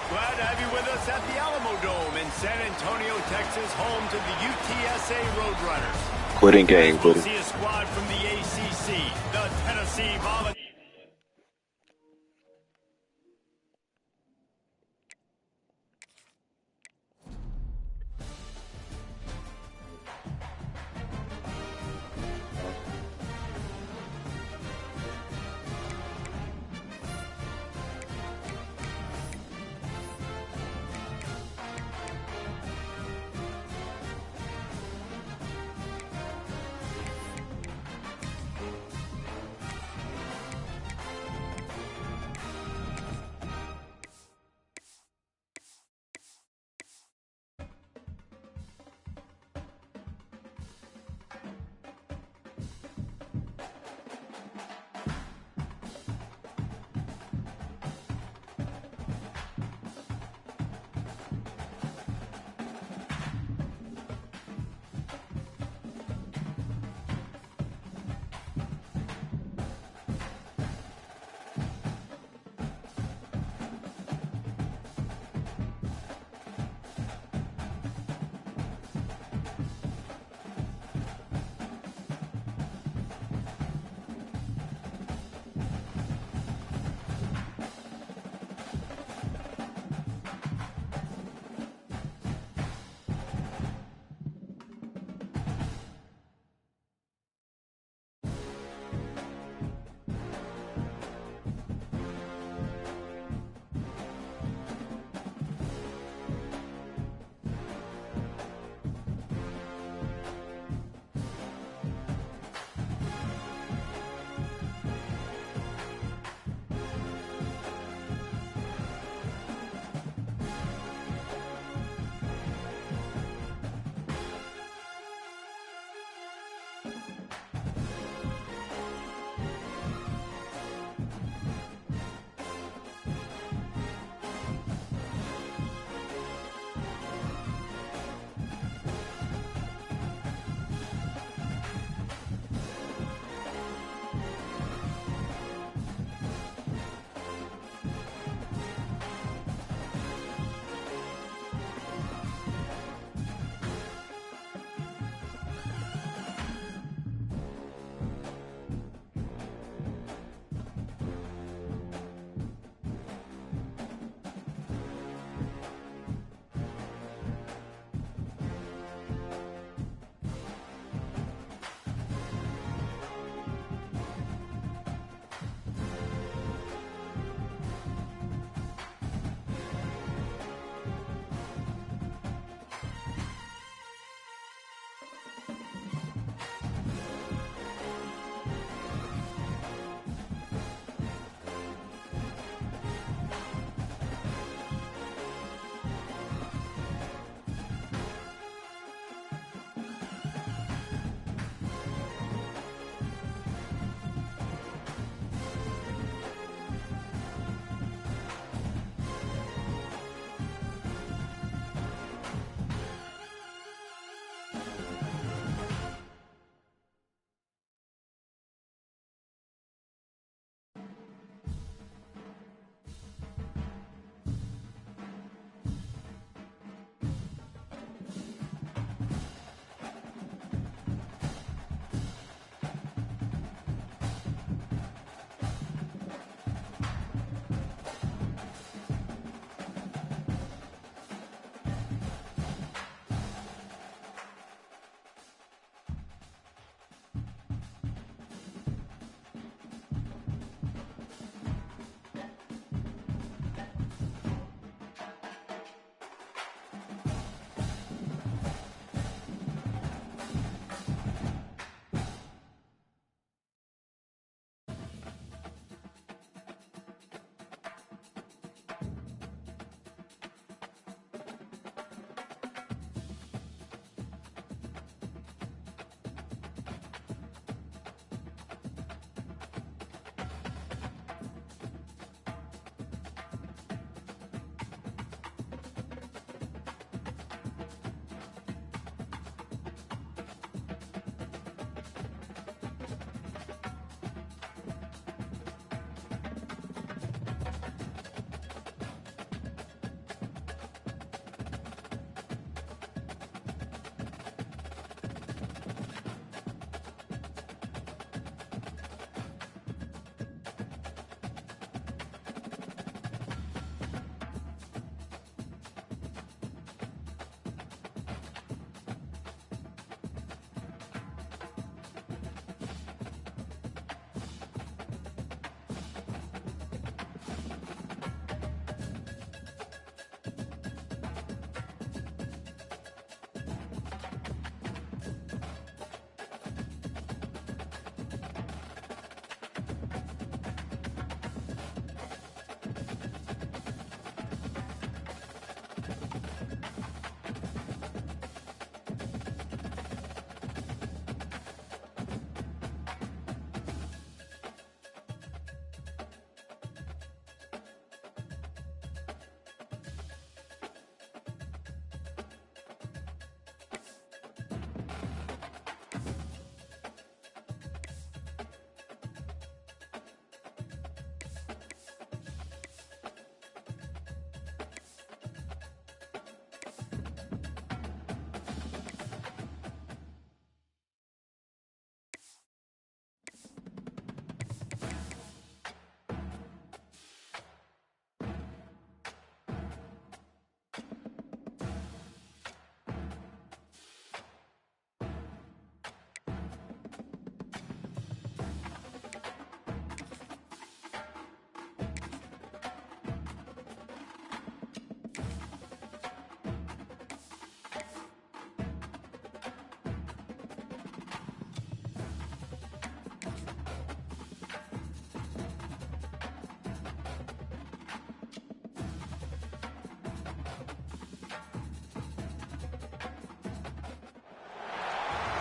Glad to have you with us at the Alamo Dome in San Antonio, Texas, home to the UTSA Roadrunners. Quitting game, We'll quitting. see a squad from the ACC, the Tennessee Volunteers.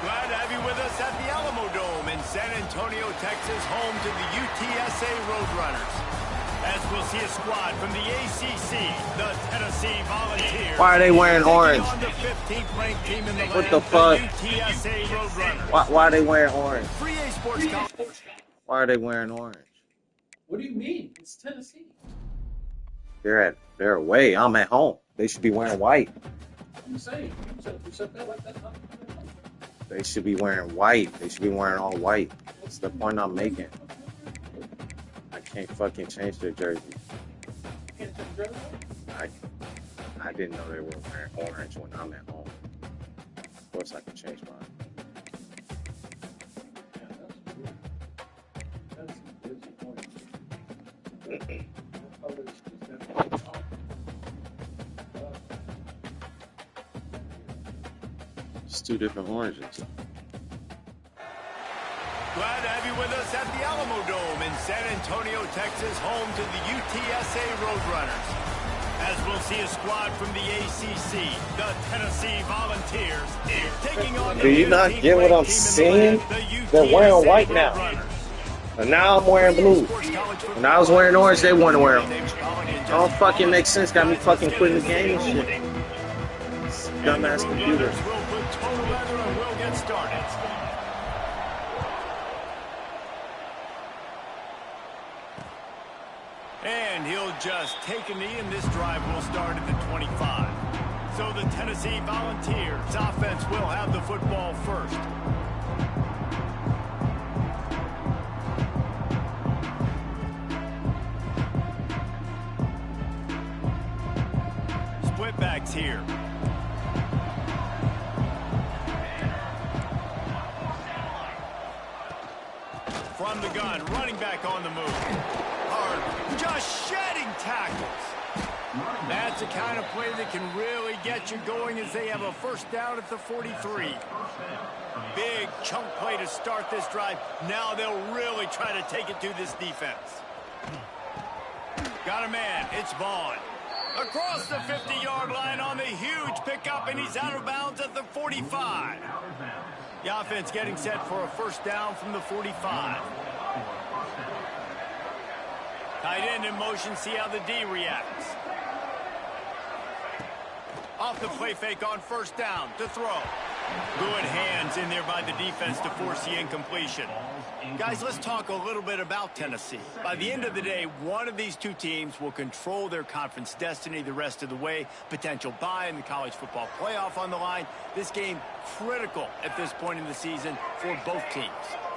Glad to have you with us at the Alamo Dome in San Antonio, Texas, home to the UTSA Roadrunners. As we'll see a squad from the ACC, the Tennessee Volunteers. Why are they wearing orange? On the 15th ranked team in the What land, the fuck? UTSA Roadrunners. Why are they wearing orange? Free A Sports College. Why are they wearing orange? What do you mean? It's Tennessee. They're away. I'm at home. They should be wearing white. I'm saying. You said that like that. They should be wearing white. They should be wearing all white. What's the point I'm making? I can't fucking change their jersey. You can't change your jersey? I didn't know they were wearing orange when I'm at home. Of course I can change mine. Yeah, that's weird. That's disappointing. What color is that? It's two different oranges. Glad to have you with us at the Alamo Dome in San Antonio, Texas, home to the UTSA Roadrunners. As we'll see a squad from the ACC, the Tennessee Volunteers, taking on the Do you not get what I'm saying? They're wearing white now. And now I'm wearing blue. When I was wearing orange, they wanted to wear them. It don't fucking make sense. Got me fucking quitting the game and shit. Dumbass computer. We'll put total leather and we'll get started. And he'll just take a knee, and this drive will start at the 25. So the Tennessee Volunteers offense will have the football first. Split backs here. From the gun, running back on the move. Hard, just shedding tackles. That's the kind of play that can really get you going as they have a first down at the 43. Big chunk play to start this drive. Now they'll really try to take it to this defense. Got a man, it's Vaughn. Across the 50-yard line on the huge pickup, and he's out of bounds at the 45. The offense getting set for a first down from the 45. Tight end in motion, see how the D reacts. Off the play fake on first down to throw. Good hands in there by the defense to force the incompletion. Guys, let's talk a little bit about Tennessee. By the end of the day, one of these two teams will control their conference destiny the rest of the way. Potential bye in the college football playoff on the line. This game critical at this point in the season for both teams.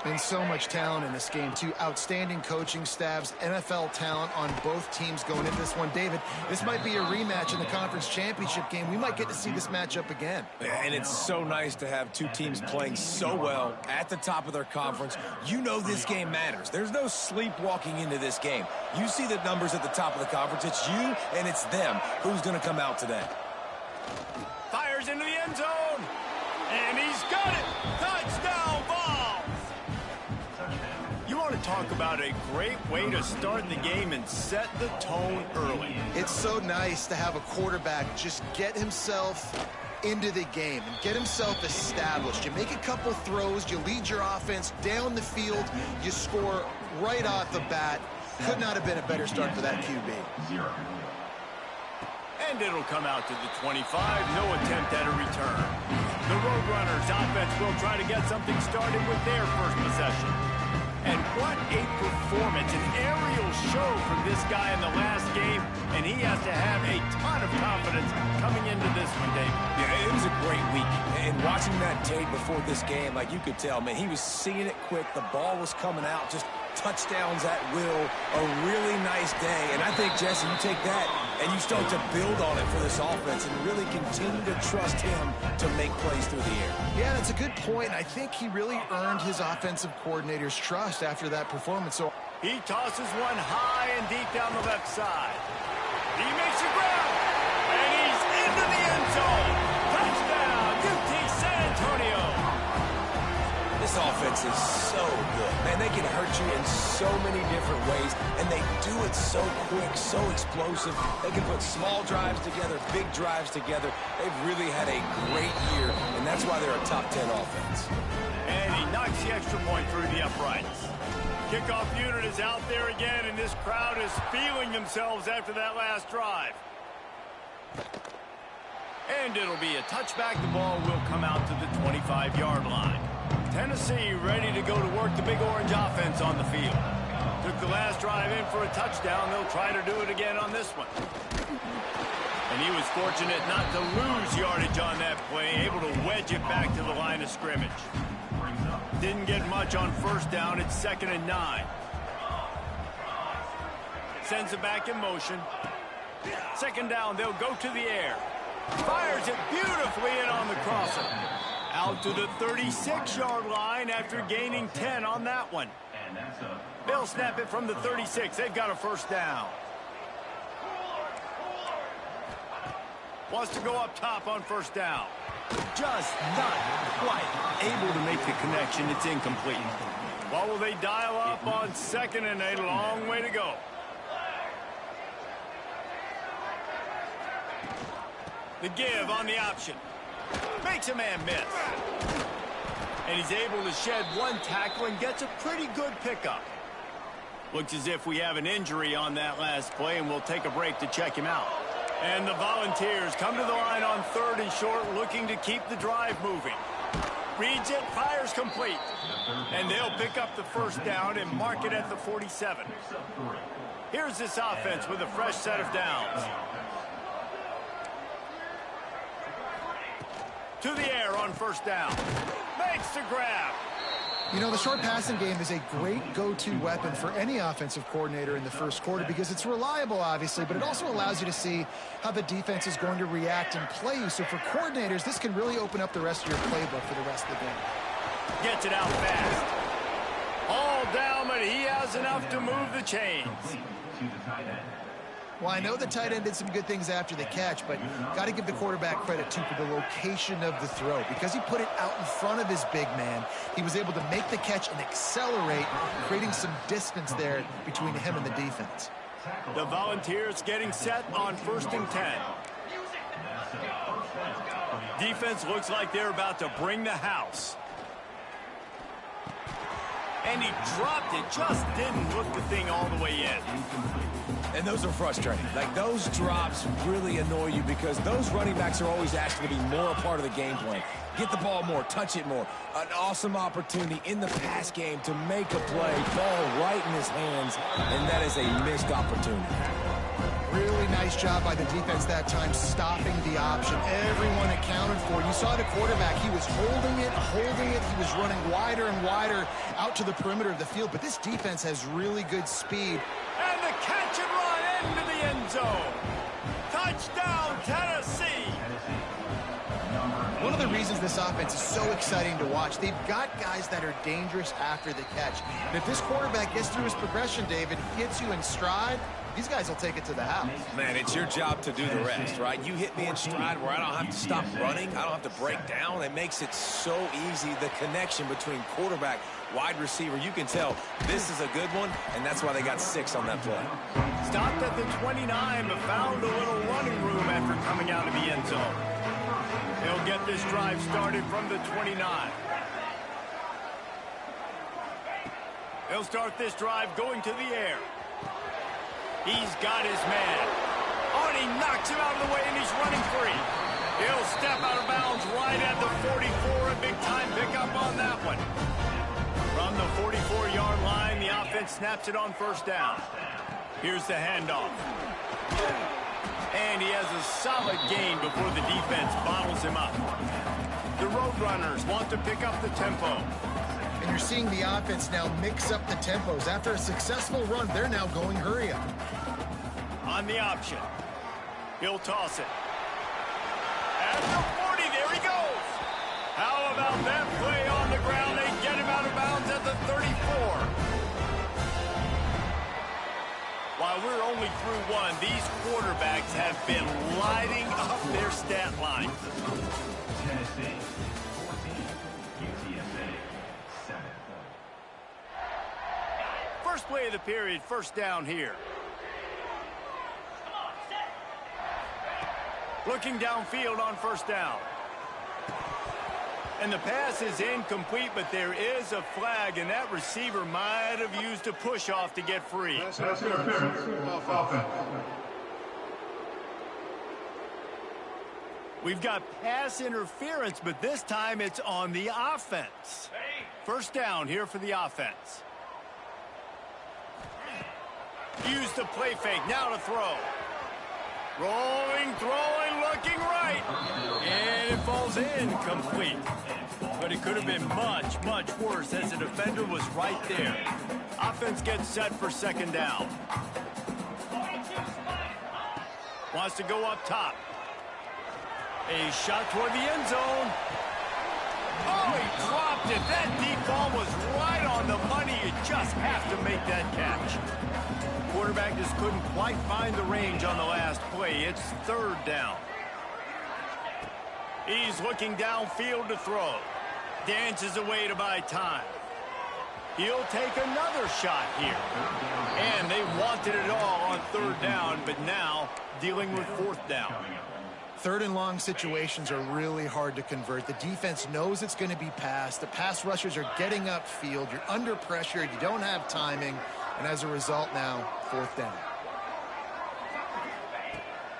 And so much talent in this game, too. Outstanding coaching staffs, NFL talent on both teams going into this one. David, this might be a rematch in the conference championship game. We might get to see this matchup again. And it's so nice to have two teams playing so well at the top of their conference. You know this game matters. There's no sleepwalking into this game. You see the numbers at the top of the conference. It's you and it's them. Who's going to come out today? Fires into the end zone. And he's got it. Touchdown ball. You want to talk about a great way to start the game and set the tone early. It's so nice to have a quarterback just get himself into the game and get himself established. You make a couple throws, you lead your offense down the field, you score right off the bat. Could not have been a better start for that QB. And it'll come out to the 25. No attempt at a return. The Roadrunners offense will try to get something started with their first possession. And what a performance, an aerial show from this guy in the last game, and he has to have a ton of confidence coming into this one, Dave. Yeah, it was a great week. And watching that tape before this game, like you could tell, man, he was seeing it quick. The ball was coming out, just touchdowns at will. A really nice day. And I think, Jesse, you take that and you start to build on it for this offense and really continue to trust him to make plays through the air. Yeah, that's a good point. I think he really earned his offensive coordinator's trust after that performance. So he tosses one high and deep down the left side. He makes a grab, and he's into the end zone. Touchdown, UT San Antonio. This offense offense is so good. Man, they can hurt you in so many different ways, and they do it so quick, so explosive. They can put small drives together, big drives together. They've really had a great year, and that's why they're a top 10 offense. And he knocks the extra point through the uprights. Kickoff unit is out there again, and this crowd is feeling themselves after that last drive. And it'll be a touchback. The ball will come out to the 25-yard line. Tennessee ready to go to work the Big Orange offense on the field. Took the last drive in for a touchdown. They'll try to do it again on this one. And he was fortunate not to lose yardage on that play, able to wedge it back to the line of scrimmage. Didn't get much on first down. It's 2nd and 9. Sends it back in motion. 2nd down, they'll go to the air. Fires it beautifully in on the crosser. Out to the 36-yard line after gaining 10 on that one. They'll snap it from the 36. They've got a first down. Wants to go up top on first down. Just not quite able to make the connection. It's incomplete. What will they dial up on 2nd and 8? A long way to go. The give on the option. Makes a man miss. And he's able to shed one tackle and gets a pretty good pickup. Looks as if we have an injury on that last play, and we'll take a break to check him out. And the Volunteers come to the line on 3rd and short, looking to keep the drive moving. Reads it, fires complete. And they'll pick up the first down and mark it at the 47. Here's this offense with a fresh set of downs. To the air on first down. Makes the grab. You know, the short passing game is a great go-to weapon for any offensive coordinator in the first quarter because it's reliable, obviously, but it also allows you to see how the defense is going to react and play you. So for coordinators, this can really open up the rest of your playbook for the rest of the game. Gets it out fast. All down, but he has enough to move the chains. Well, I know the tight end did some good things after the catch, but got to give the quarterback credit, too, for the location of the throw. Because he put it out in front of his big man, he was able to make the catch and accelerate, creating some distance there between him and the defense. The Volunteers getting set on 1st and 10. Defense looks like they're about to bring the house. And he dropped it, just didn't look the thing all the way in. And those are frustrating. Like, those drops really annoy you because those running backs are always asking to be more a part of the game plan. Get the ball more, touch it more. An awesome opportunity in the pass game to make a play, ball right in his hands, and that is a missed opportunity. Really nice job by the defense that time, stopping the option. Everyone accounted for. You saw the quarterback. He was holding it. He was running wider and wider out to the perimeter of the field. But this defense has really good speed. And the catch and run into the end zone. Touchdown, Tennessee. One of the reasons this offense is so exciting to watch, they've got guys that are dangerous after the catch. And if this quarterback gets through his progression, David, hits you in stride, these guys will take it to the house. Man, it's your job to do the rest, right? You hit me in stride where I don't have to stop running. I don't have to break down. It makes it so easy, the connection between quarterback, wide receiver. You can tell this is a good one, and that's why they got 6 on that play. Stopped at the 29, but found a little running room after coming out of the end zone. They'll get this drive started from the 29. They'll start this drive going to the air. He's got his man. Oh, and he knocks him out of the way, and he's running free. He'll step out of bounds right at the 44. A big-time pickup on that one. From the 44-yard line, the offense snaps it on first down. Here's the handoff. And he has a solid gain before the defense bottles him up. The Roadrunners want to pick up the tempo. And you're seeing the offense now mix up the tempos. After a successful run, they're now going hurry up. On the option. He'll toss it. At the 40, there he goes. How about that play on the ground? They get him out of bounds at the 34. While we're only through one, these quarterbacks have been lighting up their stat line. Tennessee, 14, UTSA, 7. First play of the period, first down here. Looking downfield on first down. And the pass is incomplete, but there is a flag, and that receiver might have used a push-off to get free. Pass interference. Offense. We've got pass interference, but this time it's on the offense. First down here for the offense. Use the play fake, now to throw. Rolling, throwing, looking right. And it falls incomplete. But it could have been much, much worse as the defender was right there. Offense gets set for second down. Wants to go up top. A shot toward the end zone. Oh, he dropped it. That deep ball was right on the money. You just have to make that catch. Quarterback just couldn't quite find the range on the last play. It's third down. He's looking downfield to throw. Dances away to buy time. He'll take another shot here. And they wanted it all on third down, but now dealing with fourth down. Third and long situations are really hard to convert. The defense knows it's going to be passed. The pass rushers are getting upfield. You're under pressure. You don't have timing. And as a result now, fourth down.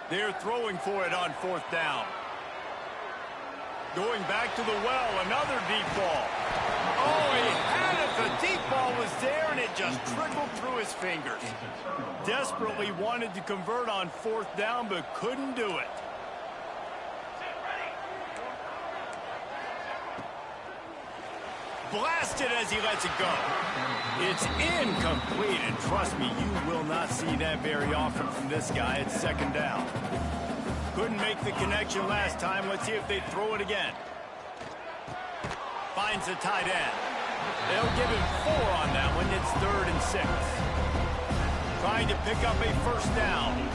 They're throwing for it on fourth down. Going back to the well, another deep ball. Oh, he had it. The deep ball was there, and it just trickled through his fingers. Desperately wanted to convert on fourth down, but couldn't do it. Blasted as he lets it go. It's incomplete, and trust me, you will not see that very often from this guy. It's second down. Couldn't make the connection last time. Let's see if they throw it again. Finds the tight end. They'll give him 4 on that one. It's 3rd and 6. Trying to pick up a first down.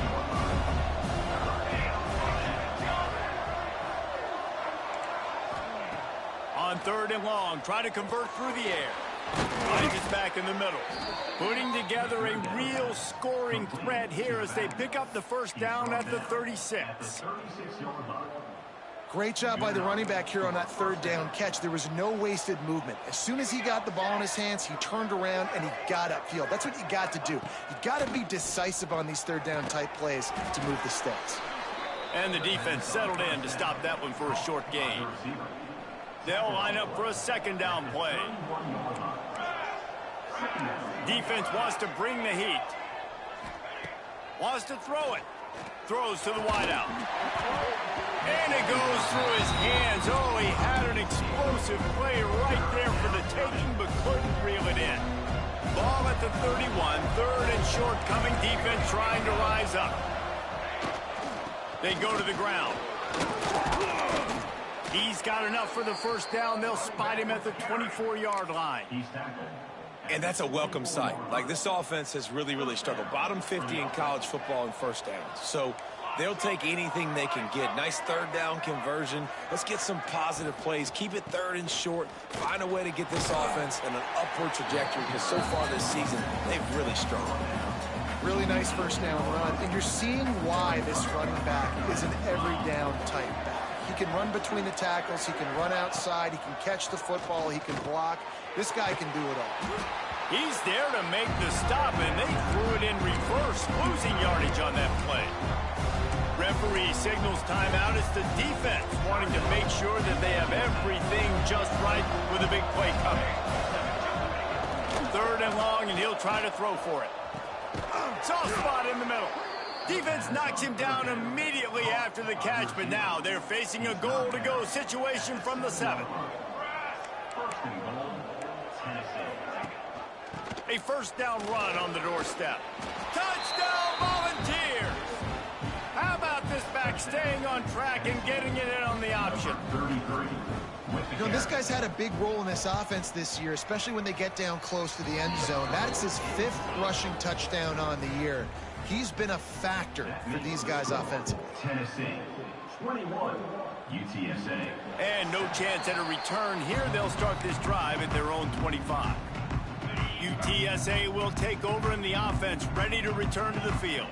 On 3rd and long, try to convert through the air. Finds it back in the middle. Putting together a real scoring threat here as they pick up the first down at the 36. Great job by the running back here on that third down catch. There was no wasted movement. As soon as he got the ball in his hands, he turned around and he got upfield. That's what you got to do. You got to be decisive on these third down type plays to move the stakes. And the defense settled in to stop that one for a short gain. They'll line up for a second down play. Defense wants to bring the heat. Wants to throw it. Throws to the wideout. And it goes through his hands. Oh, he had an explosive play right there for the taking, but couldn't reel it in. Ball at the 31. 3rd and short coming. Defense trying to rise up. They go to the ground. He's got enough for the first down. They'll spot him at the 24-yard line. And that's a welcome sight. Like, this offense has really, really struggled. Bottom 50 in college football in first downs. So they'll take anything they can get. Nice third down conversion. Let's get some positive plays. Keep it 3rd and short. Find a way to get this offense in an upward trajectory, because so far this season, they've really struggled. Really nice first down run. And you're seeing why this running back is an every down type back. He can run between the tackles. He can run outside. He can catch the football. He can block. This guy can do it all. He's there to make the stop, and they threw it in reverse, losing yardage on that play. Referee signals timeout. It's the defense wanting to make sure that they have everything just right with a big play coming. 3rd and long, and he'll try to throw for it. Soft spot in the middle. Defense knocks him down immediately after the catch, but now they're facing a goal-to-go situation from the 7. A first down run on the doorstep. Touchdown, Volunteers! How about this back staying on track and getting it in on the option? You know, this guy's had a big role in this offense this year, especially when they get down close to the end zone. That's his 5th rushing touchdown on the year. He's been a factor for these guys offensively. Tennessee, 21, UTSA. And no chance at a return here. They'll start this drive at their own 25. UTSA will take over in the offense, ready to return to the field.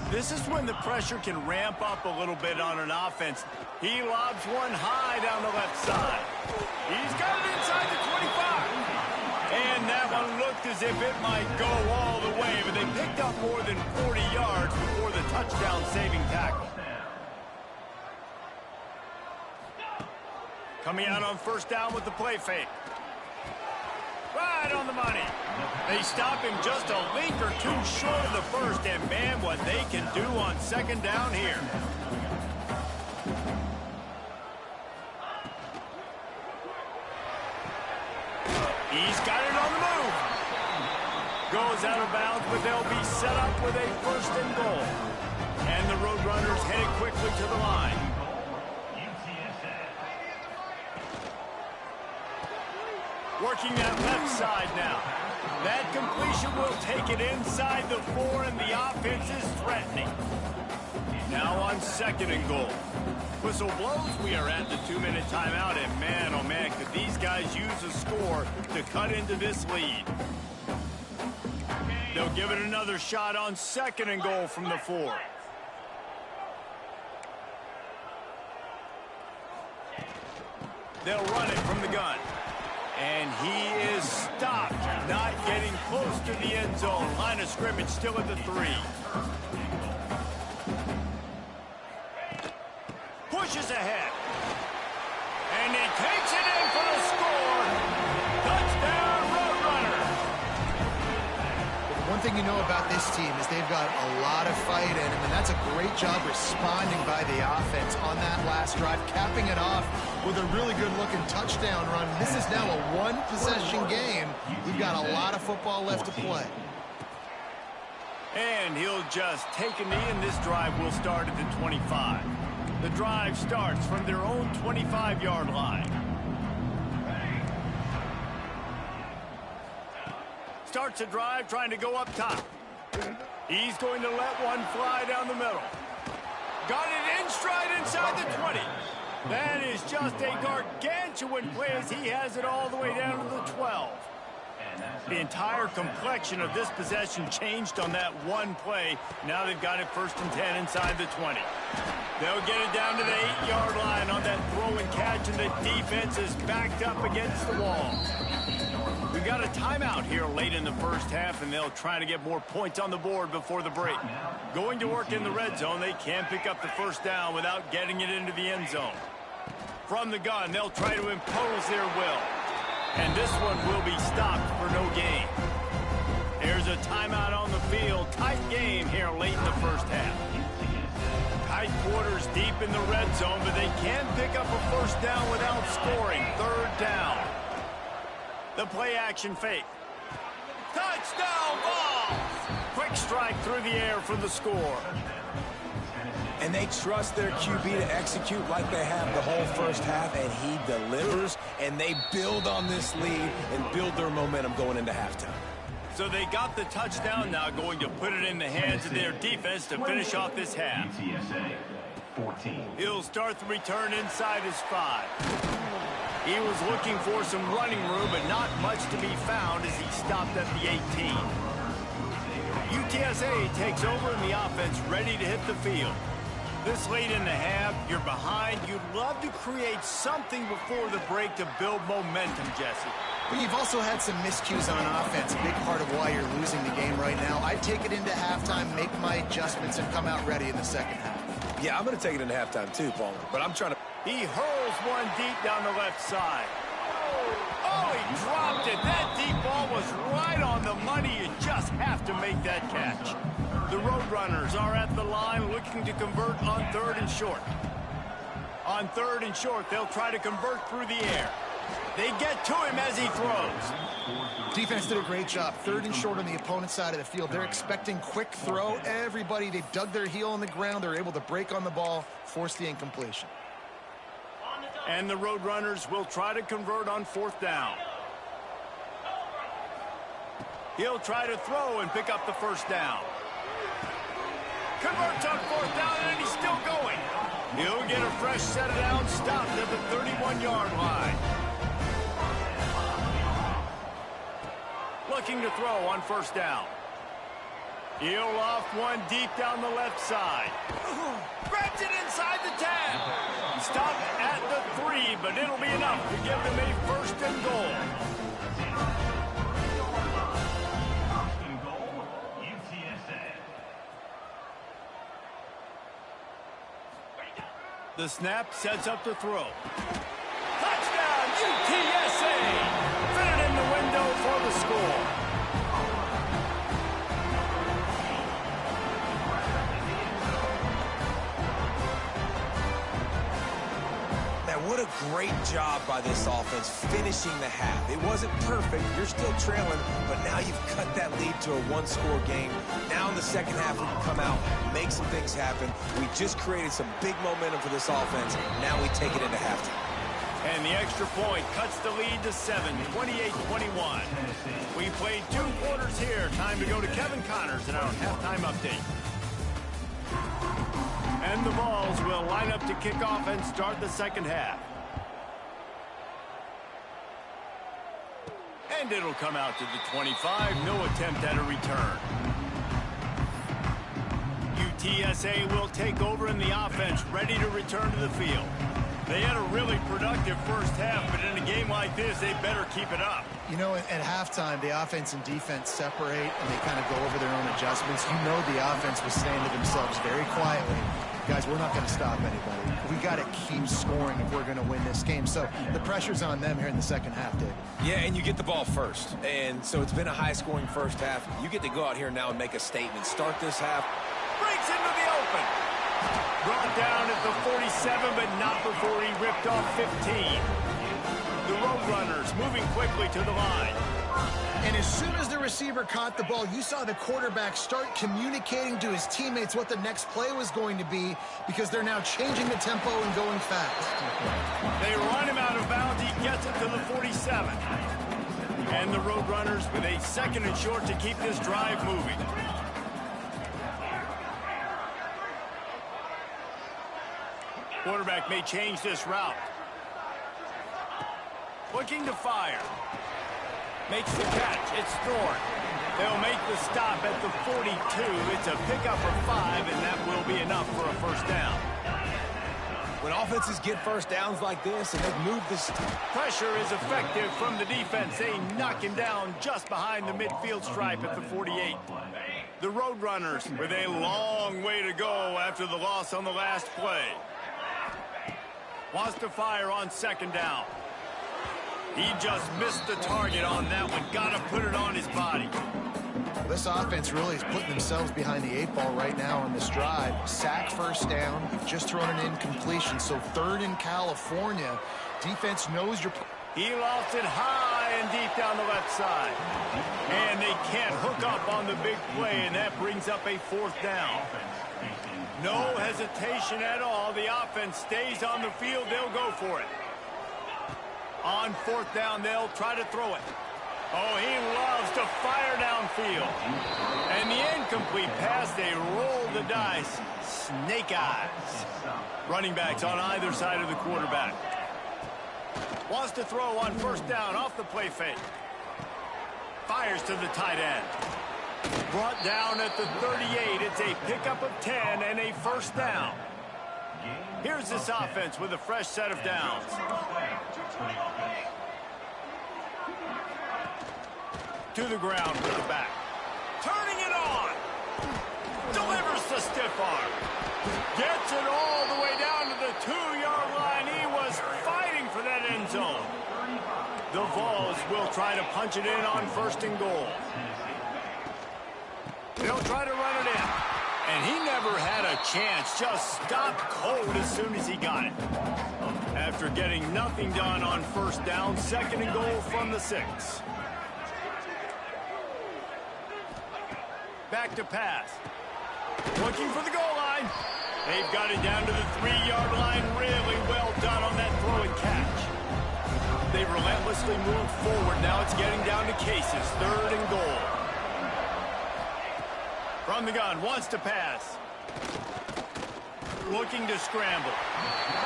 This is when the pressure can ramp up a little bit on an offense. He lobs one high down the left side. He's got it inside the 25. And that one looked as if it might go all the way, but they picked up more than 40 yards before the touchdown-saving tackle. Coming out on first down with the play fake. Right on the money. They stop him just a link or two short of the first, and man, what they can do on second down here. He's got it on the move. Goes out of bounds, but they'll be set up with a first and goal. And the Roadrunners headed quickly to the line. Working that left side now. That completion will take it inside the 4, and the offense is threatening. Now on second and goal. Whistle blows, we are at the 2-minute timeout, and man, oh man, could these guys use a score to cut into this lead. They'll give it another shot on second and goal from the 4. They'll run it from the gun. And he is stopped, not getting close to the end zone. Line of scrimmage still at the 3. Pushes ahead. And he takes it in for the score. Touchdown, Roadrunner. One thing you know about this team is they've got a lot of fight in them, and that's a great job responding by the offense on that last drive, capping it off with a really good-looking touchdown run. This is now a one-possession game. We've got a lot of football left to play. And he'll just take a knee, and this drive will start at the 25. The drive starts from their own 25-yard line. Starts a drive trying to go up top. He's going to let one fly down the middle. Got it in stride inside the 20. That is just a gargantuan play as he has it all the way down to the 12. The entire complexion of this possession changed on that one play. Now they've got it first and 10 inside the 20. They'll get it down to the 8-yard line on that throw and catch, and the defense is backed up against the wall. We've got a timeout here late in the first half, and they'll try to get more points on the board before the break. Going to work in the red zone, they can't pick up the first down without getting it into the end zone. From the gun, they'll try to impose their will. And this one will be stopped for no gain. There's a timeout on the field. Tight game here late in the first half. Tight quarters deep in the red zone, but they can't pick up a first down without scoring. Third down. The play action fake. Touchdown ball! Quick strike through the air for the score. And they trust their QB to execute like they have the whole first half, and he delivers, and they build on this lead and build their momentum going into halftime. So they got the touchdown, now going to put it in the hands of their defense to finish off this half. UTSA 14. He'll start the return inside his 5. He was looking for some running room, but not much to be found as he stopped at the 18. UTSA takes over in the offense, ready to hit the field. This late in the half, you're behind. You'd love to create something before the break to build momentum, Jesse. But you've also had some miscues on offense, a big part of why you're losing the game right now. I'd take it into halftime, make my adjustments, and come out ready in the second half. Yeah, I'm going to take it into halftime too, Paul, but I'm trying to... He hurls one deep down the left side. Oh, he dropped it. That deep ball was right on the money. You just have to make that catch. The Roadrunners are at the line looking to convert on 3rd and short. On 3rd and short, they'll try to convert through the air. They get to him as he throws. Defense did a great job. 3rd and short on the opponent's side of the field. They're expecting quick throw. Everybody, they dug their heel on the ground. They're able to break on the ball, force the incompletion. And the Roadrunners will try to convert on 4th down. He'll try to throw and pick up the first down. Converts on 4th down, and he's still going. He'll get a fresh set of downs, stopped at the 31-yard line. Looking Looking to throw on first down. He'll loft one deep down the left side. Grabs it inside the 10. Stopped at the 3, but it'll be enough to give them a first and goal. The snap sets up the throw. Touchdown, UTSA! Fit it in the window for the score. Man, what a great job by this offense finishing the half. It wasn't perfect. You're still trailing, but now you've cut that lead to a one-score game. Now in the second half, we can come out, make some things happen. We just created some big momentum for this offense. Now we take it into halftime. And the extra point cuts the lead to 7, 28-21. We played 2 quarters here. Time to go to Kevin Connors in our halftime update. And the Vols will line up to kick off and start the second half. And it'll come out to the 25. No attempt at a return. UTSA will take over in the offense, ready to return to the field. They had a really productive first half, but in a game like this, they better keep it up. You know, at halftime, the offense and defense separate, and they kind of go over their own adjustments. You know the offense was saying to themselves very quietly, guys, we're not going to stop anybody. We got to keep scoring if we're going to win this game. So the pressure's on them here in the second half, Dave. Yeah, and you get the ball first. And so it's been a high-scoring first half. You get to go out here now and make a statement. Start this half. Breaks into the open. Brought down at the 47, but not before he ripped off 15. The Roadrunners moving quickly to the line. And as soon as the receiver caught the ball, you saw the quarterback start communicating to his teammates what the next play was going to be, because they're now changing the tempo and going fast. They run him out of bounds. He gets it to the 47. And the Roadrunners with a second and short to keep this drive moving. Quarterback may change this route. Looking to fire. Makes the catch. It's Thorne. They'll make the stop at the 42. It's a pickup of 5, and that will be enough for a first down. When offenses get first downs like this and they move this... Pressure is effective from the defense. They knock him down just behind the midfield stripe at the 48. The Roadrunners with a long way to go after the loss on the last play. Wants to fire on second down. He just missed the target on that one. Got to put it on his body. This offense really is putting themselves behind the 8 ball right now on this drive. Sack first down. You've just thrown an incompletion. So 3rd in California. Defense knows you're... He lofts it high and deep down the left side. And they can't hook up on the big play, and that brings up a 4th down. No hesitation at all. The offense stays on the field. They'll go for it. On 4th down, they'll try to throw it. Oh, he loves to fire downfield. And the incomplete pass, they roll the dice. Snake eyes. Running backs on either side of the quarterback. Wants to throw on first down off the play fake. Fires to the tight end. Brought down at the 38. It's a pickup of 10 and a first down. Here's this offense with a fresh set of downs. To the ground with the back. Turning it on. Delivers the stiff arm. Gets it all the way down to the 2-yard line. He was fighting for that end zone. The Vols will try to punch it in on 1st and goal. They'll try to run it in. And he never had a chance. Just stopped cold as soon as he got it. After getting nothing done on first down, 2nd and goal from the 6. Back to pass. Looking for the goal line. They've got it down to the 3-yard line. Really well done on that throw and catch. They relentlessly move forward. Now it's getting down to Cases. 3rd and goal. From the gun, wants to pass. Looking to scramble.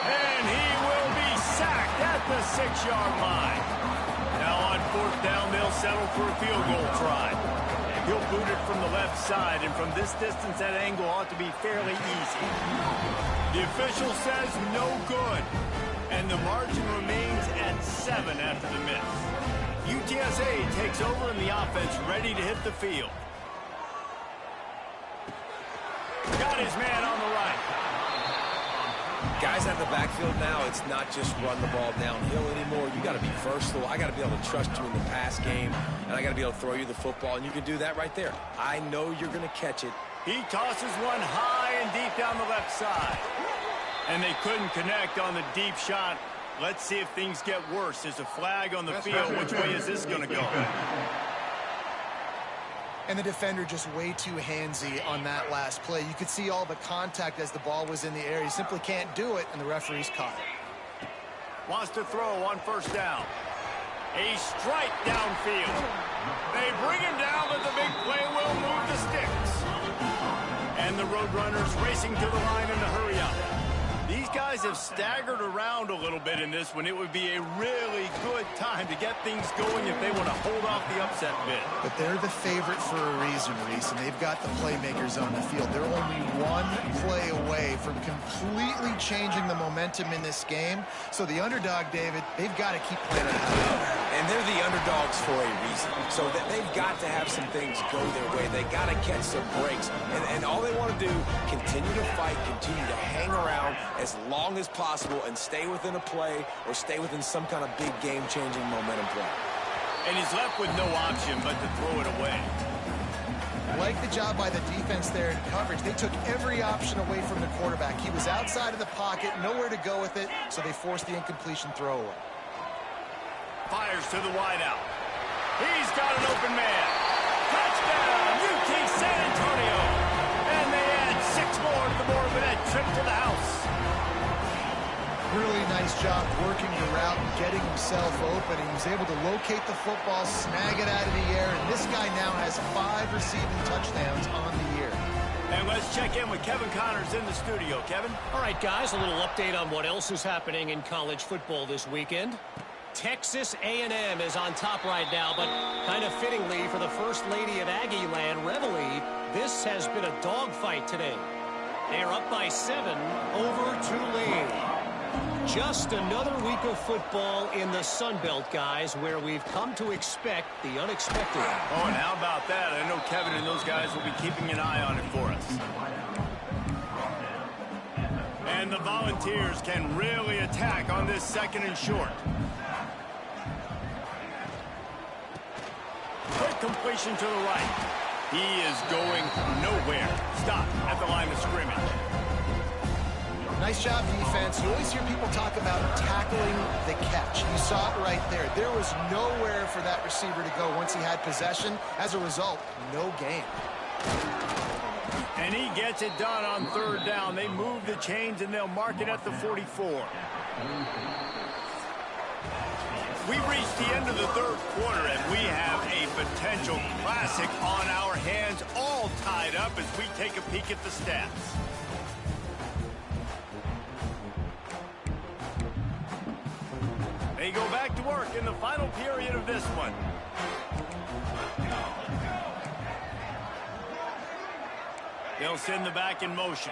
And he will be sacked at the 6-yard line. Now on fourth down, they'll settle for a field goal try. He'll boot it from the left side, and from this distance, that angle ought to be fairly easy. The official says no good, and the margin remains at 7 after the miss. UTSA takes over, and the offense ready to hit the field. Got his man on the right. Guys out of the backfield now, it's not just run the ball downhill anymore. You got to be versatile. I got to be able to trust you in the pass game, and I got to be able to throw you the football, and you can do that right there. I know you're going to catch it. He tosses one high and deep down the left side. And they couldn't connect on the deep shot. Let's see if things get worse. There's a flag on the field. Which way is this going to go? And the defender just way too handsy on that last play. You could see all the contact as the ball was in the air. He simply can't do it, and the referee's caught it. Wants to throw on first down. A strike downfield. They bring him down, but the big play will move the sticks. And the Roadrunners racing to the line in a hurry up. These guys have staggered around a little bit in this one. It would be a really good time to get things going if they want to hold off the upset bid. But they're the favorite for a reason, Reese, and they've got the playmakers on the field. They're only one play away from completely changing the momentum in this game. So the underdog, David, they've got to keep playing it out. And they're the underdogs for a reason. So that they've got to have some things go their way. They got to catch some breaks. And all they want to do, continue to fight, continue to hang around as long as possible and stay within a play or stay within some kind of big game-changing momentum play. And he's left with no option but to throw it away. Like the job by the defense there in coverage. They took every option away from the quarterback. He was outside of the pocket, nowhere to go with it, so they forced the incompletion throw away. Fires to the wideout. He's got an open man. Touchdown, UT San Antonio. And they add 6 more to the board with that trip to the house. Really nice job working the route and getting himself open. He was able to locate the football, snag it out of the air, and this guy now has 5 receiving touchdowns on the year. And let's check in with Kevin Connors in the studio. Kevin? All right, guys, a little update on what else is happening in college football this weekend. Texas A&M is on top right now, but kind of fittingly for the First Lady of Aggie Land, Reveille, this has been a dogfight today. They are up by 7 over Tulane. Just another week of football in the Sun Belt, guys, where we've come to expect the unexpected. Oh, and how about that? I know Kevin and those guys will be keeping an eye on it for us. And the Volunteers can really attack on this 2nd and short. Quick completion to the right. He is going nowhere. Stop at the line of scrimmage. Nice job, defense. You always hear people talk about tackling the catch. You saw it right there. There was nowhere for that receiver to go once he had possession. As a result, no gain. And he gets it done on 3rd down. They move the chains, and they'll mark it at the 44. We've reached the end of the 3rd quarter, and we have a potential classic on our hands, all tied up as we take a peek at the stats. They go back to work in the final period of this one. They'll send the back in motion.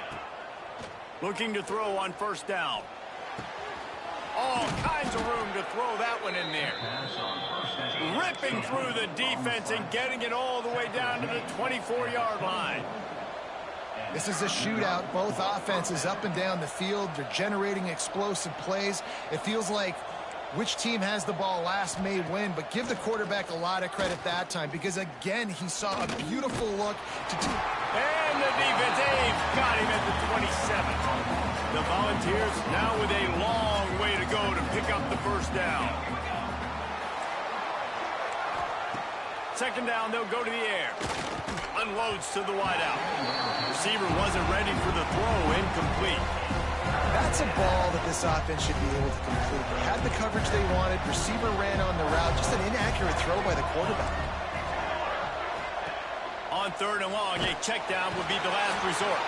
Looking to throw on 1st down. All kinds of room to throw that one in there. Ripping through the defense and getting it all the way down to the 24-yard line. This is a shootout. Both offenses up and down the field. They're generating explosive plays. It feels like which team has the ball last may win, but give the quarterback a lot of credit that time because, again, he saw a beautiful look to and the defense, they've got him at the 27. The Volunteers now with a long way to go to pick up the 1st down. 2nd down, they'll go to the air. Unloads to the wideout. Receiver wasn't ready for the throw, incomplete. That's a ball that this offense should be able to complete. They had the coverage they wanted. Receiver ran on the route. Just an inaccurate throw by the quarterback. On 3rd and long, a check down would be the last resort.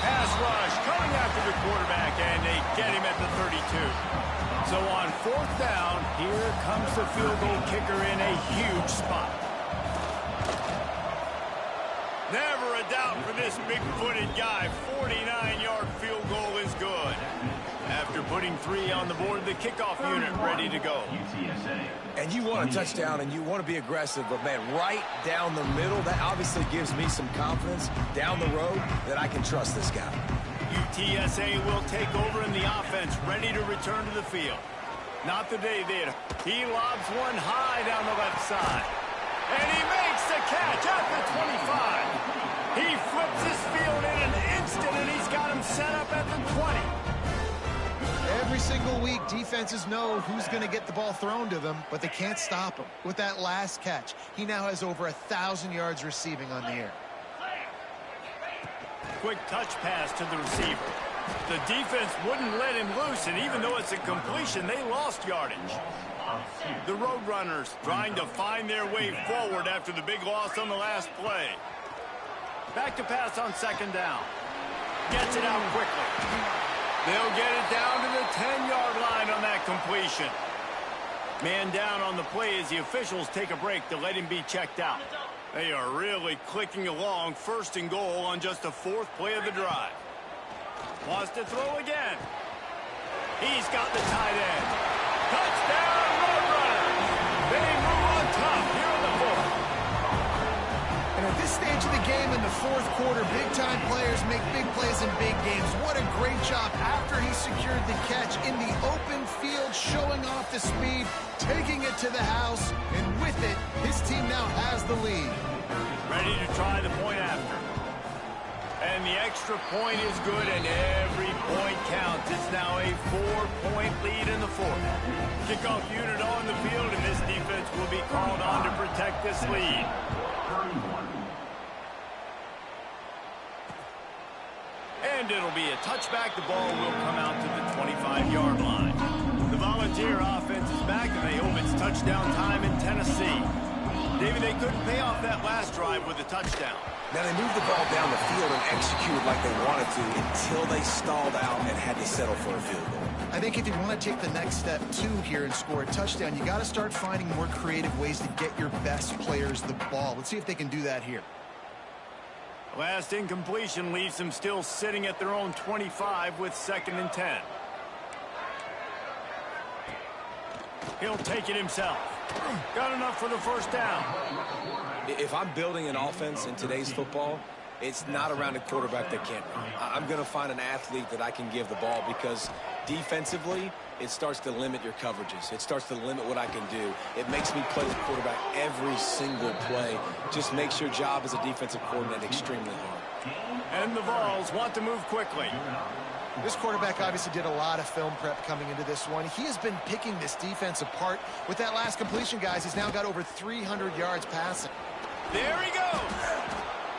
Pass rush coming after the quarterback, and they get him at the 32. So on 4th down, here comes the field goal kicker in a huge spot. Never a doubt for this big-footed guy. 49-yard field goal is good. After putting 3 on the board, the kickoff unit ready to go. And you want a touchdown and you want to be aggressive, but man, right down the middle, that obviously gives me some confidence down the road that I can trust this guy. UTSA will take over in the offense, ready to return to the field. Not the day they had. He lobs one high down the left side. And he makes the catch at the 25. He flips his field in an instant, and he's got him set up at the 20. Every single week, defenses know who's going to get the ball thrown to them, but they can't stop him. With that last catch, he now has over 1,000 yards receiving on the air. Quick touch pass to the receiver. The defense wouldn't let him loose, and even though it's a completion, they lost yardage. The Roadrunners trying to find their way forward after the big loss on the last play. Back to pass on 2nd down. Gets it out quickly. They'll get it down to the 10-yard line on that completion. Man down on the play as the officials take a break to let him be checked out. They are really clicking along, 1st and goal on just the 4th play of the drive. Wants to throw again. He's got the tight end. Touchdown, Roadrunners! They move on top here in the 4th. And at this stage of the game in the 4th quarter, big-time players make big plays in big games. What a great job after he secured the catch in the open field, showing off the speed, taking it to the house, and with it, his team now has the lead. Ready to try the point after. And the extra point is good, and every point counts. It's now a 4-point lead in the 4th. Kickoff unit on the field, and this defense will be called on to protect this lead. And it'll be a touchback. The ball will come out to the 25-yard line. The Volunteer offense is back, and they hope it's touchdown time in Tennessee. David, they couldn't pay off that last drive with a touchdown. Now they moved the ball down the field and executed like they wanted to until they stalled out and had to settle for a field goal. I think if you want to take the next step, too, here and score a touchdown, you got to start finding more creative ways to get your best players the ball. Let's see if they can do that here. Last incompletion leaves them still sitting at their own 25 with 2nd and 10. He'll take it himself. Got enough for the 1st down. If I'm building an offense in today's football, it's not around a quarterback that can't run. I'm going to find an athlete that I can give the ball because defensively, it starts to limit your coverages. It starts to limit what I can do. It makes me play the quarterback every single play. Just makes your job as a defensive coordinator extremely hard. And the Vols want to move quickly. This quarterback obviously did a lot of film prep coming into this one. He has been picking this defense apart. With that last completion, guys, he's now got over 300 yards passing. There he goes.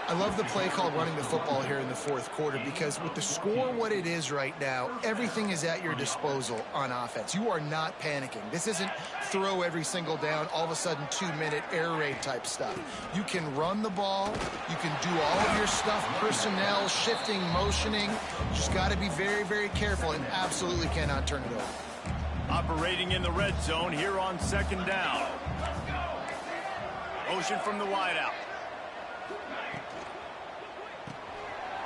I love the play called running the football here in the 4th quarter because with the score what it is right now, everything is at your disposal on offense. You are not panicking. This isn't throw every single down, all of a sudden 2-minute air raid type stuff. You can run the ball. You can do all of your stuff, personnel, shifting, motioning. You just got to be very, very careful and absolutely cannot turn it over. Operating in the red zone here on 2nd down. Motion from the wideout.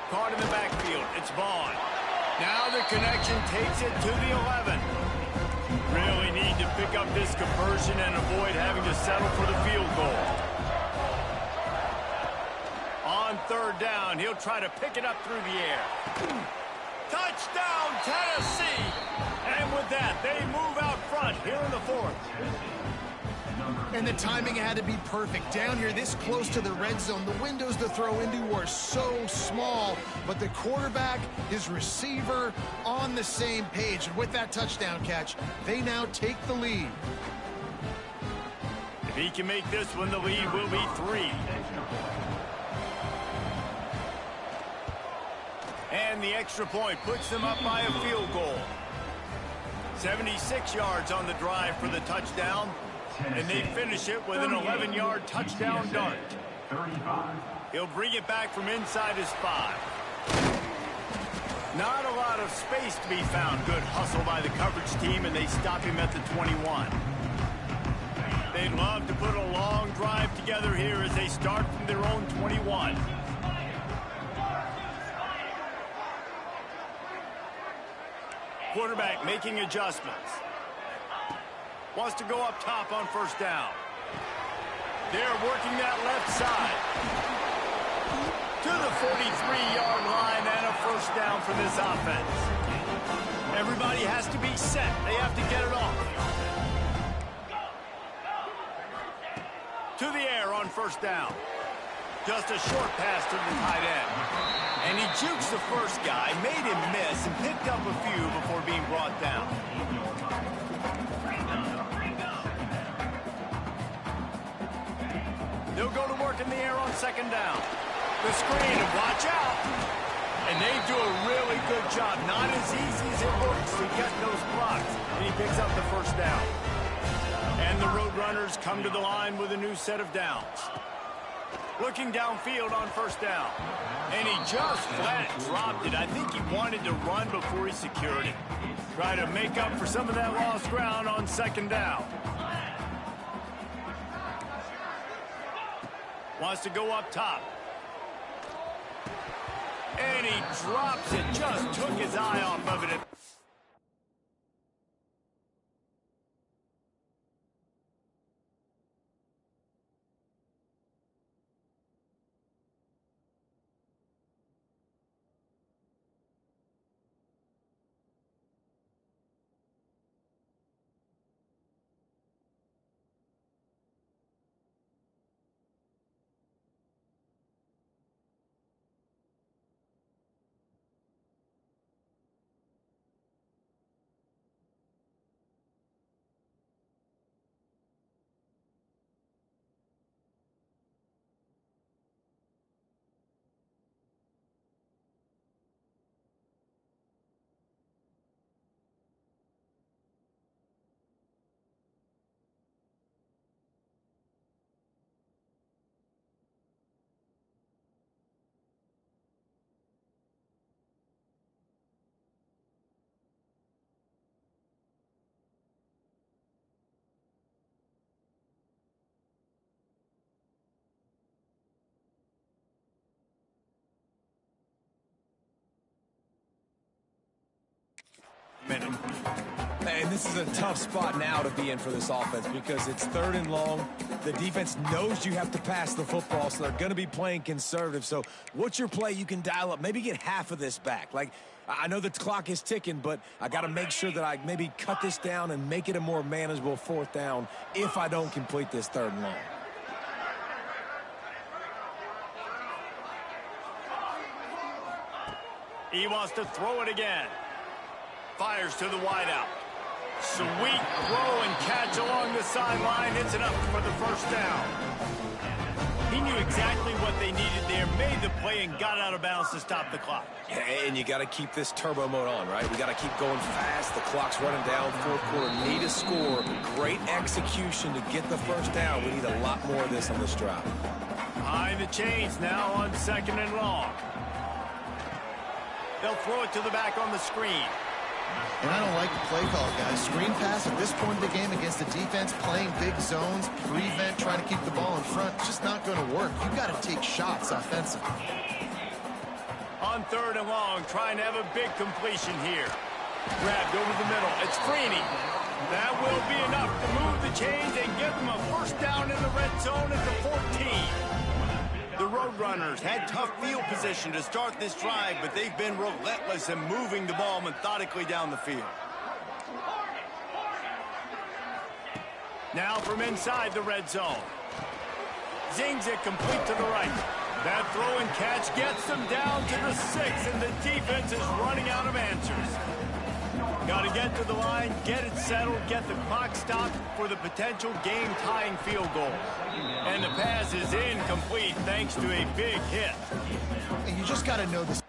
Caught in the backfield. It's Vaughn. Now the connection takes it to the 11. Really need to pick up this conversion and avoid having to settle for the field goal. On 3rd down, he'll try to pick it up through the air. Touchdown, Tennessee! And with that, they move out front here in the 4th. And the timing had to be perfect. Down here, this close to the red zone, the windows to throw into are so small, but the quarterback, his receiver, on the same page. And with that touchdown catch, they now take the lead. If he can make this one, the lead will be 3. And the extra point puts them up by a field goal. 76 yards on the drive for the touchdown. And they finish it with an 11-yard touchdown dart. He'll bring it back from inside his 5. Not a lot of space to be found. Good hustle by the coverage team, and they stop him at the 21. They'd love to put a long drive together here as they start from their own 21. Quarterback making adjustments. Wants to go up top on first down. They're working that left side. To the 43-yard line and a first down for this offense. Everybody has to be set. They have to get it off. To the air on first down. Just a short pass to the tight end. And he jukes the first guy, made him miss, and picked up a few before being brought down. They'll go to work in the air on second down. The screen, and watch out. And they do a really good job. Not as easy as it looks to get those blocks. And he picks up the first down. And the Roadrunners come to the line with a new set of downs. Looking downfield on first down. And he just flat dropped it. I think he wanted to run before he secured it. Try to make up for some of that lost ground on second down. Wants to go up top. And he drops it. Just took his eye off of it. Minute. And this is a tough spot now to be in for this offense because it's third and long. The defense knows you have to pass the football, so they're going to be playing conservative. So what's your play you can dial up? Maybe get half of this back. Like, I know the clock is ticking, but I got to make sure that I maybe cut this down and make it a more manageable fourth down if I don't complete this third and long. He wants to throw it again. Fires to the wideout. Sweet throw and catch along the sideline. Hits it up for the first down. He knew exactly what they needed there, made the play, and got out of bounds to stop the clock. Yeah, and you got to keep this turbo mode on, right? We got to keep going fast. The clock's running down. Fourth quarter, need a score. Great execution to get the first down. We need a lot more of this on this drive. Behind the chains now on second and long. They'll throw it to the back on the screen. And I don't like the play call, guys. Screen pass at this point of the game against the defense, playing big zones, prevent, trying to keep the ball in front, it's just not going to work. You've got to take shots offensively. On third and long, trying to have a big completion here. Grabbed over the middle. It's Freeney. That will be enough to move the chains and give them a first down in the red zone at the 14. The Roadrunners had tough field position to start this drive, but they've been relentless in moving the ball methodically down the field. Now from inside the red zone. Zings it complete to the right. That throw and catch gets them down to the 6, and the defense is running out of answers. Got to get to the line, get it settled, get the clock stopped for the potential game-tying field goal. And the pass is incomplete thanks to a big hit. And you just got to know this.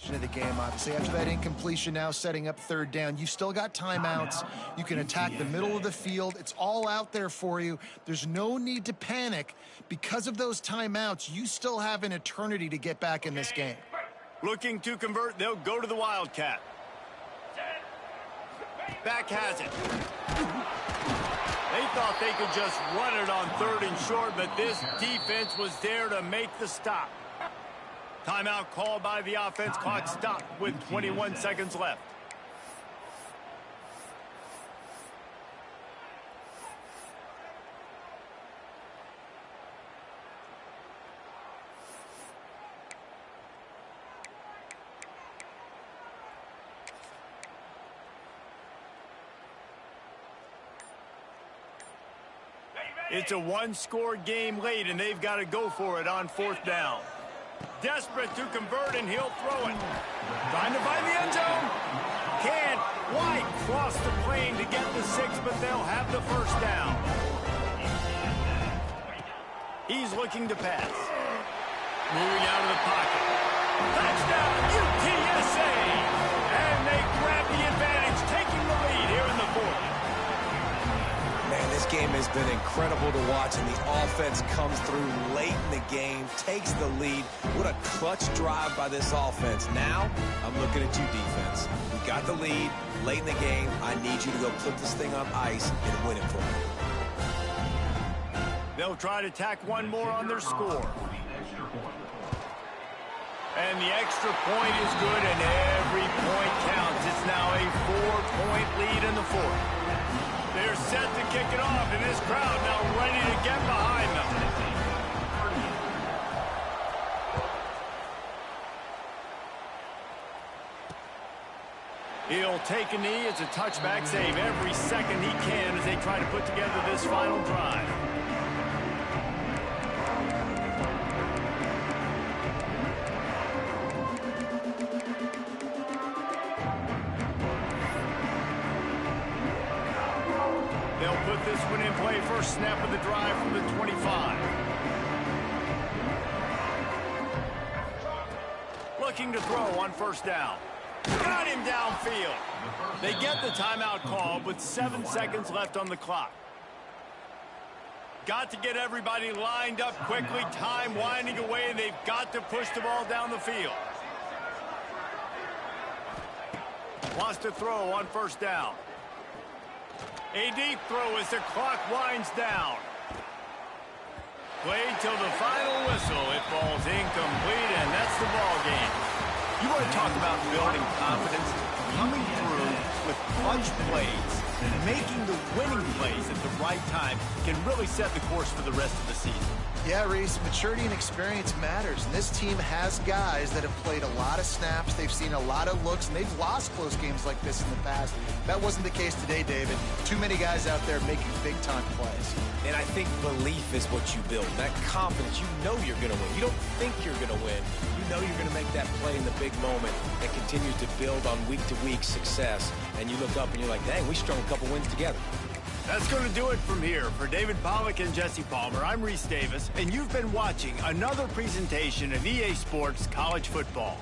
Of the game, obviously. After that incompletion, now setting up third down. You've still got timeouts. You can attack the middle of the field. It's all out there for you. There's no need to panic. Because of those timeouts, you still have an eternity to get back in this game. Looking to convert, they'll go to the Wildcat. Back has it. They thought they could just run it on 3rd and short, but this defense was there to make the stop. Timeout called by the offense. Clock stopped with 21 seconds left. It's a one-score game late, and they've got to go for it on 4th down. Desperate to convert, and he'll throw it. Trying to find the end zone. Can't. White crossed the plane to get the 6, but they'll have the 1st down. He's looking to pass. Moving out of the pocket. Touchdown, UTSA! And they grab the advantage, taking the lead here in the 4th. Man, this game has been incredible to watch, and the offense comes through late in the game, takes the lead. What a clutch drive by this offense. Now, I'm looking at you, defense. You got the lead late in the game. I need you to go put this thing on ice and win it for me. They'll try to tack one more on their score. And the extra point is good, and every point counts. It's now a 4-point lead in the 4th. They're set to kick it off, and this crowd now ready to get behind them. He'll take a knee. It's a touchback save every second he can as they try to put together this final drive. They'll put this one in play. First snap of the drive from the 25. Looking to throw on 1st down. Got him downfield. They get the timeout called with 7 seconds left on the clock. Got to get everybody lined up quickly. Time winding away, and they've got to push the ball down the field. Wants to throw on 1st down. A deep throw as the clock winds down. Played till the final whistle. It falls incomplete, and that's the ball game. You want to talk about building confidence? Coming through with clutch plays, making the winning plays at the right time can really set the course for the rest of the season. Yeah, Reese, maturity and experience matters. And this team has guys that have played a lot of snaps. They've seen a lot of looks, and they've lost close games like this in the past. That wasn't the case today, David. Too many guys out there making big-time plays. And I think belief is what you build. That confidence, you know you're going to win. You don't think you're going to win. You know you're going to make that play in the big moment and continue to build on week-to-week success. And you look up and you're like, dang, we strung a couple wins together. That's going to do it from here. For David Pollack and Jesse Palmer, I'm Reese Davis, and you've been watching another presentation of EA Sports College Football.